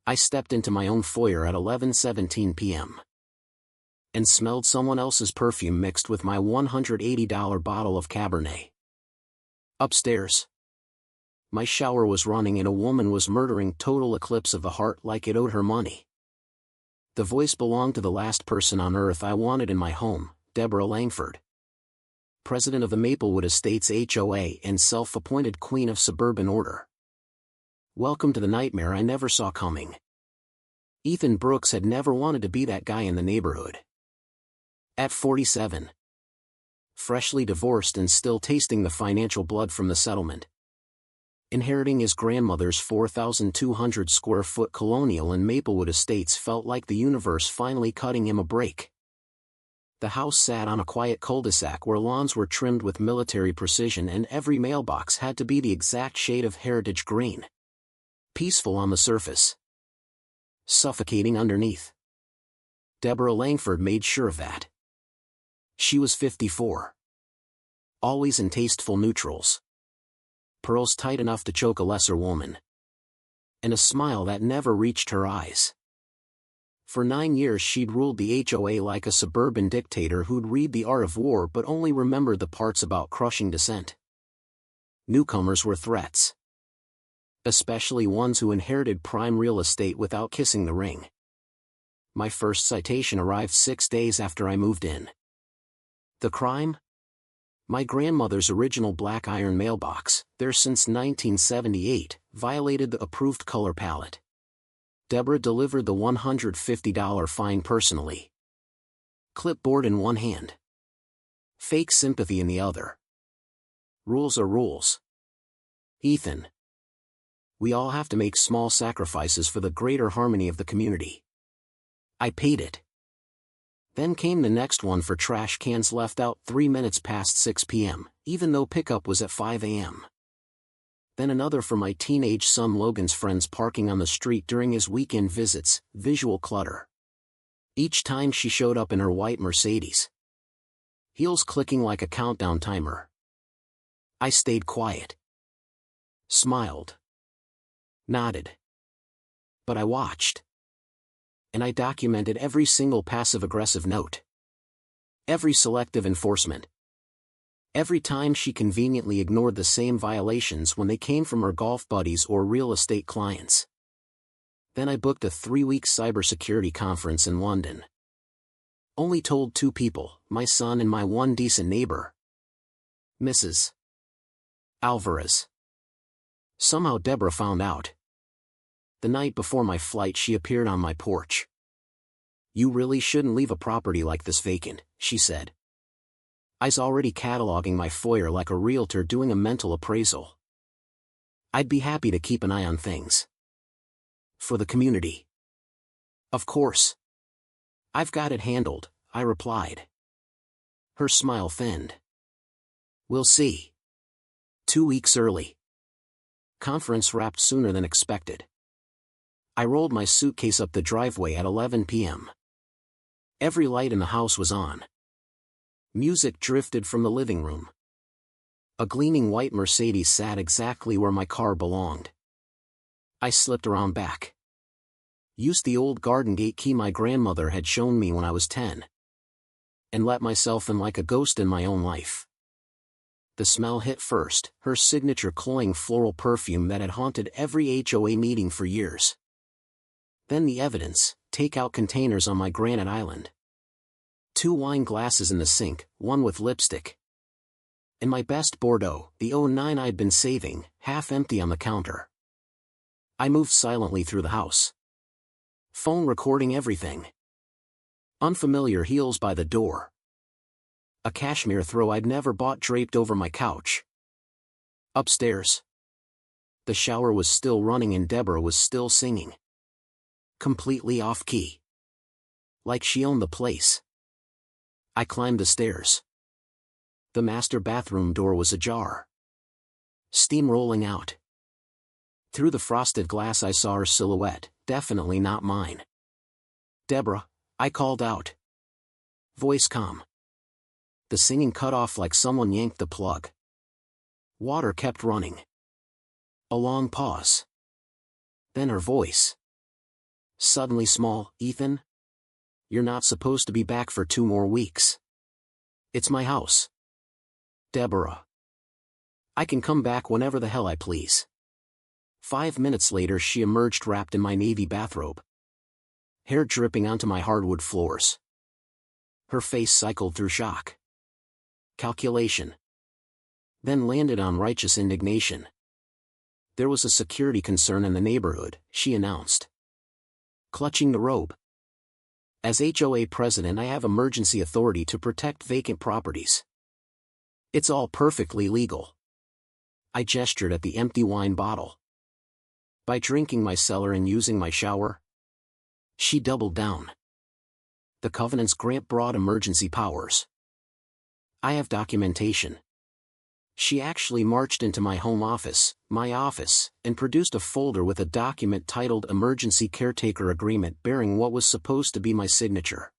I stepped into my own foyer at 11:17 p.m. and smelled someone else's perfume mixed with my $180 bottle of Cabernet. Upstairs, my shower was running and a woman was murdering total eclipse of the heart like it owed her money. The voice belonged to the last person on earth I wanted in my home, Deborah Langford, president of the Maplewood Estates HOA and self-appointed queen of suburban order. Welcome to the nightmare I never saw coming. Ethan Brooks had never wanted to be that guy in the neighborhood. At 47, freshly divorced and still tasting the financial blood from the settlement, inheriting his grandmother's 4,200 square foot colonial in Maplewood Estates felt like the universe finally cutting him a break. The house sat on a quiet cul-de-sac where lawns were trimmed with military precision and every mailbox had to be the exact shade of heritage green. Peaceful on the surface, suffocating underneath. Deborah Langford made sure of that. She was 54. Always in tasteful neutrals. Pearls tight enough to choke a lesser woman. And a smile that never reached her eyes. For 9 years she'd ruled the HOA like a suburban dictator who'd read The Art of War but only remembered the parts about crushing dissent. Newcomers were threats. Especially ones who inherited prime real estate without kissing the ring. My first citation arrived 6 days after I moved in. The crime? My grandmother's original black iron mailbox, there since 1978, violated the approved color palette. Deborah delivered the $150 fine personally. Clipboard in one hand. Fake sympathy in the other. Rules are rules. Ethan. We all have to make small sacrifices for the greater harmony of the community. I paid it. Then came the next one for trash cans left out 3 minutes past 6 p.m., even though pickup was at 5 a.m. Then another for my teenage son Logan's friends parking on the street during his weekend visits, visual clutter. Each time she showed up in her white Mercedes. Heels clicking like a countdown timer. I stayed quiet. Smiled. Nodded. But I watched. And I documented every single passive-aggressive note. Every selective enforcement. Every time she conveniently ignored the same violations when they came from her golf buddies or real estate clients. Then I booked a 3-week cybersecurity conference in London. Only told 2 people, my son and my one decent neighbor. Mrs. Alvarez. Somehow Deborah found out. The night before my flight she appeared on my porch. You really shouldn't leave a property like this vacant, she said. I's already cataloging my foyer like a realtor doing a mental appraisal. I'd be happy to keep an eye on things. For the community. Of course. I've got it handled, I replied. Her smile thinned. We'll see. 2 weeks early. Conference wrapped sooner than expected. I rolled my suitcase up the driveway at 11 p.m. Every light in the house was on. Music drifted from the living room. A gleaming white Mercedes sat exactly where my car belonged. I slipped around back. Used the old garden gate key my grandmother had shown me when I was 10. And let myself in like a ghost in my own life. The smell hit first, her signature cloying floral perfume that had haunted every HOA meeting for years. Then the evidence, takeout containers on my granite island. 2 wine glasses in the sink, one with lipstick. And my best Bordeaux, the '09 I'd been saving, half empty on the counter. I moved silently through the house. Phone recording everything. Unfamiliar heels by the door. A cashmere throw I'd never bought draped over my couch. Upstairs. The shower was still running and Deborah was still singing. Completely off-key. Like she owned the place. I climbed the stairs. The master bathroom door was ajar. Steam rolling out. Through the frosted glass I saw her silhouette, definitely not mine. Deborah, I called out. Voice calm. The singing cut off like someone yanked the plug. Water kept running. A long pause. Then her voice. Suddenly small, Ethan? You're not supposed to be back for 2 more weeks. It's my house. Deborah. I can come back whenever the hell I please. 5 minutes later she emerged wrapped in my navy bathrobe. Hair dripping onto my hardwood floors. Her face cycled through shock. Calculation. Then landed on righteous indignation. There was a security concern in the neighborhood, she announced. Clutching the robe. As HOA president I have emergency authority to protect vacant properties. It's all perfectly legal. I gestured at the empty wine bottle. By drinking my cellar and using my shower? She doubled down. The covenants grant broad emergency powers. I have documentation. She actually marched into my home office, and produced a folder with a document titled Emergency Caretaker Agreement bearing what was supposed to be my signature.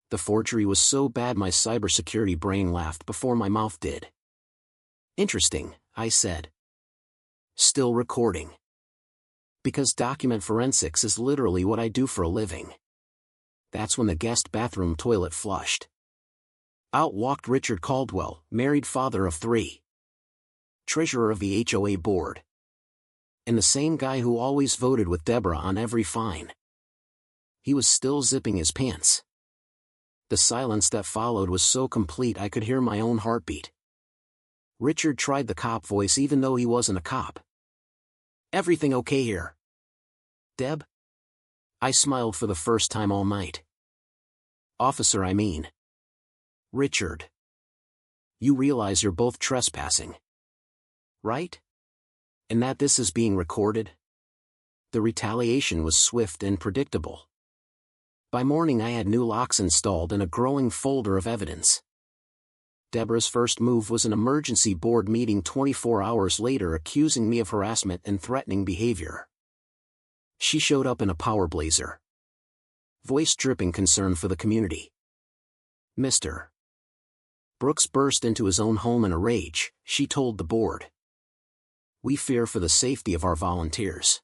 The forgery was so bad my cybersecurity brain laughed before my mouth did. Interesting, I said. Still recording. Because document forensics is literally what I do for a living. That's when the guest bathroom toilet flushed. Out walked Richard Caldwell, married father of 3. Treasurer of the HOA board. And the same guy who always voted with Deborah on every fine. He was still zipping his pants. The silence that followed was so complete I could hear my own heartbeat. Richard tried the cop voice even though he wasn't a cop. Everything okay here? Deb? I smiled for the first time all night. Officer, I mean. Richard. You realize you're both trespassing. Right? And that this is being recorded? The retaliation was swift and predictable. By morning I had new locks installed and a growing folder of evidence. Deborah's first move was an emergency board meeting 24 hours later accusing me of harassment and threatening behavior. She showed up in a power blazer. Voice dripping concern for the community. Mr. Brooks burst into his own home in a rage, she told the board. We fear for the safety of our volunteers.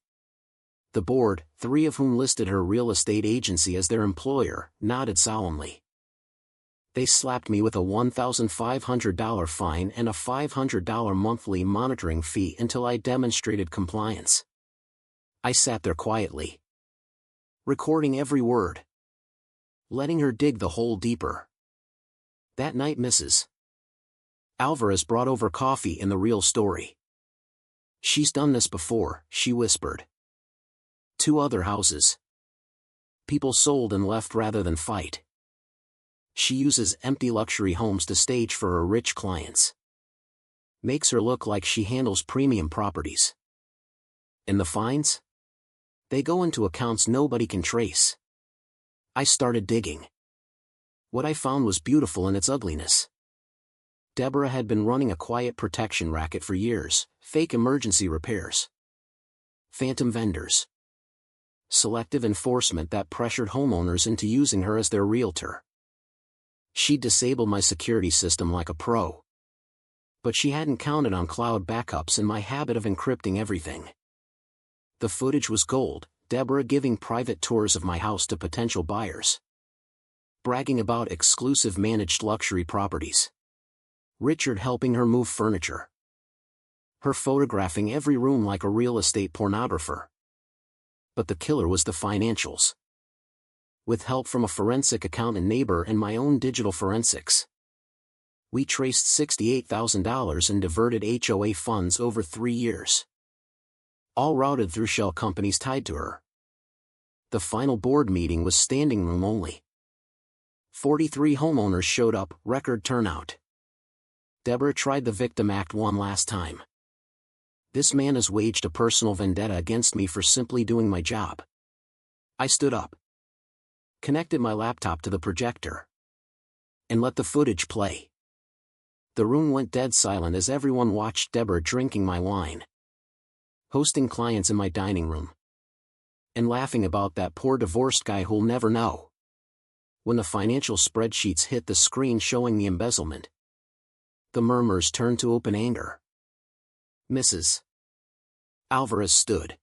The board, 3 of whom listed her real estate agency as their employer, nodded solemnly. They slapped me with a $1,500 fine and a $500 monthly monitoring fee until I demonstrated compliance. I sat there quietly, recording every word, letting her dig the hole deeper. That night Mrs. Alvarez brought over coffee and the real story. She's done this before, she whispered. 2 other houses. People sold and left rather than fight. She uses empty luxury homes to stage for her rich clients. Makes her look like she handles premium properties. And the fines? They go into accounts nobody can trace. I started digging. What I found was beautiful in its ugliness. Deborah had been running a quiet protection racket for years, fake emergency repairs. Phantom vendors. Selective enforcement that pressured homeowners into using her as their realtor. She disabled my security system like a pro. But she hadn't counted on cloud backups and my habit of encrypting everything. The footage was gold, Deborah giving private tours of my house to potential buyers. Bragging about exclusive managed luxury properties. Richard helping her move furniture. Her photographing every room like a real estate pornographer. But the killer was the financials. With help from a forensic accountant neighbor and my own digital forensics. We traced $68,000 in diverted HOA funds over 3 years. All routed through shell companies tied to her. The final board meeting was standing room only. 43 homeowners showed up, record turnout. Deborah tried the Victim Act one last time. This man has waged a personal vendetta against me for simply doing my job. I stood up. Connected my laptop to the projector. And let the footage play. The room went dead silent as everyone watched Deborah drinking my wine. Hosting clients in my dining room. And laughing about that poor divorced guy who'll never know. When the financial spreadsheets hit the screen showing the embezzlement, the murmurs turned to open anger. Mrs. Alvarez stood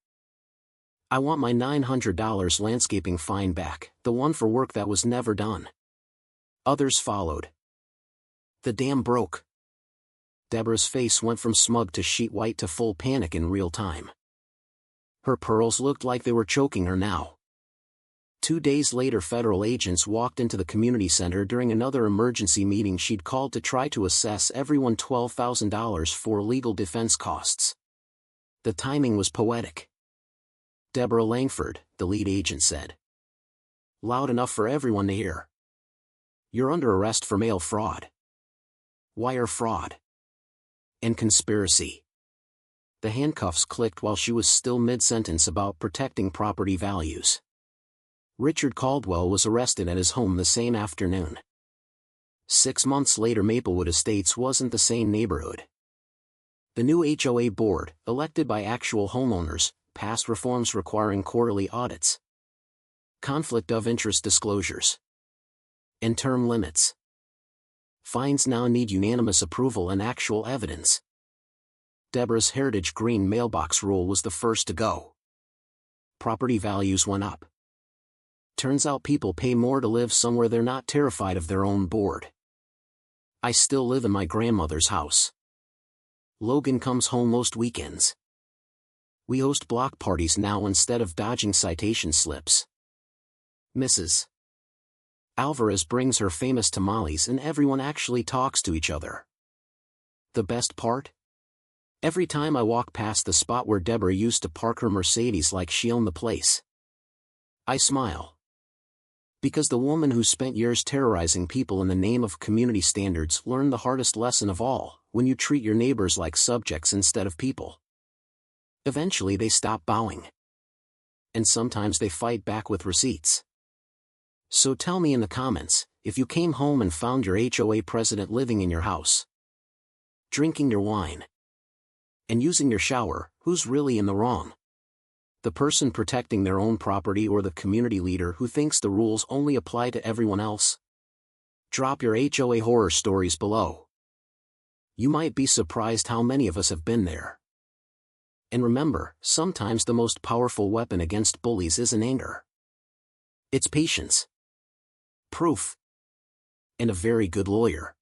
I want my $900 landscaping fine back, the one for work that was never done. Others followed. The dam broke. Deborah's face went from smug to sheet white to full panic in real time. Her pearls looked like they were choking her now. 2 days later, federal agents walked into the community center during another emergency meeting she'd called to try to assess everyone $12,000 for legal defense costs. The timing was poetic. "Deborah Langford," the lead agent said. "Loud enough for everyone to hear. You're under arrest for mail fraud, wire fraud, and conspiracy." The handcuffs clicked while she was still mid-sentence about protecting property values. Richard Caldwell was arrested at his home the same afternoon. 6 months later, Maplewood Estates wasn't the same neighborhood. The new HOA board, elected by actual homeowners, passed reforms requiring quarterly audits, conflict of interest disclosures, and term limits. Fines now need unanimous approval and actual evidence. Deborah's Heritage Green mailbox rule was the first to go. Property values went up. Turns out people pay more to live somewhere they're not terrified of their own board. I still live in my grandmother's house. Logan comes home most weekends. We host block parties now instead of dodging citation slips. Mrs. Alvarez brings her famous tamales and everyone actually talks to each other. The best part? Every time I walk past the spot where Deborah used to park her Mercedes like she owned the place, I smile. Because the woman who spent years terrorizing people in the name of community standards learned the hardest lesson of all: when you treat your neighbors like subjects instead of people, eventually they stop bowing. And sometimes they fight back with receipts. So tell me in the comments, if you came home and found your HOA president living in your house, drinking your wine, and using your shower, who's really in the wrong? The person protecting their own property or the community leader who thinks the rules only apply to everyone else? Drop your HOA horror stories below. You might be surprised how many of us have been there. And remember, sometimes the most powerful weapon against bullies isn't anger. It's patience, proof, and a very good lawyer.